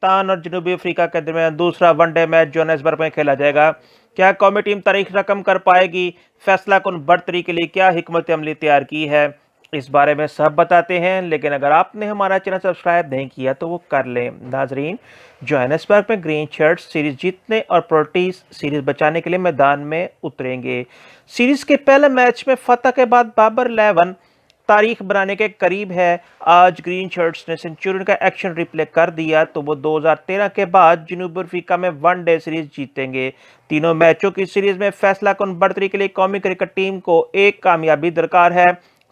पाकिस्तान और जनूबी अफ्रीका के दरमियान दूसरा वनडे मैच जोहान्सबर्ग में खेला जाएगा। क्या कौमी टीम तारीख रकम कर पाएगी? फैसला कुन बढ़तरी के लिए क्या हिकमत अमली तैयार की है? इस बारे में सब बताते हैं, लेकिन अगर आपने हमारा चैनल सब्सक्राइब नहीं किया तो वो कर लें। नाजरीन, जोहान्सबर्ग में ग्रीन शर्ट्स सीरीज जीतने और प्रोटीज सीरीज बचाने के लिए मैदान में उतरेंगे। सीरीज के पहले मैच में फतह के बाद बाबर 11 तारीख बनाने के करीब है। आज ग्रीन शर्ट्स ने सेंचुरियन का एक्शन रिप्ले कर दिया तो वो 2013 के बाद जनूबी अफ्रीका में वनडे सीरीज जीतेंगे। तीनों मैचों की सीरीज में फैसला कुन बढ़तरी के लिए कौमी क्रिकेट टीम को एक कामयाबी दरकार है।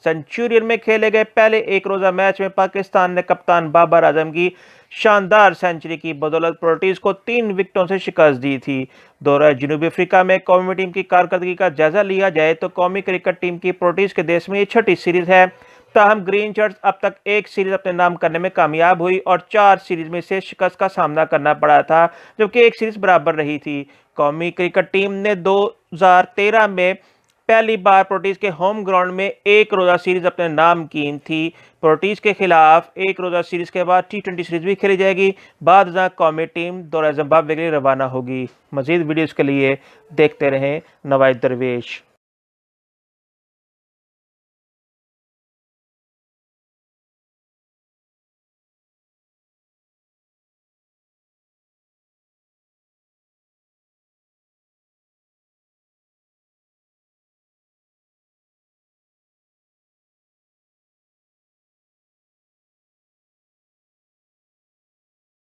सेंचुरियन में खेले गए पहले एक रोजा मैच में पाकिस्तान ने कप्तान बाबर आजम की शानदार सेंचुरी की बदौलत प्रोटीज को 3 विकेटों से शिकस्त दी थी। दौरा जनूबी अफ्रीका में कौमी टीम की कारकर्दगी का जायजा लिया जाए तो कौमी क्रिकेट टीम की प्रोटीज के देश में ये छठी सीरीज है। ताहम ग्रीन शर्ट्स अब तक एक सीरीज अपने नाम करने में कामयाब हुई और 4 सीरीज में से शिकस्त का सामना करना पड़ा था, जबकि एक सीरीज बराबर रही थी। कौमी क्रिकेट टीम ने 2013 में पहली बार प्रोटीज के होम ग्राउंड में एक रोजा सीरीज अपने नाम की थी। प्रोटीज के खिलाफ एक रोजा सीरीज के बाद T20 सीरीज भी खेली जाएगी। बाद कौमी टीम दौरा जिम्बाब्वे के लिए रवाना होगी। मजीद वीडियोस के लिए देखते रहें नवाइद दरवेश।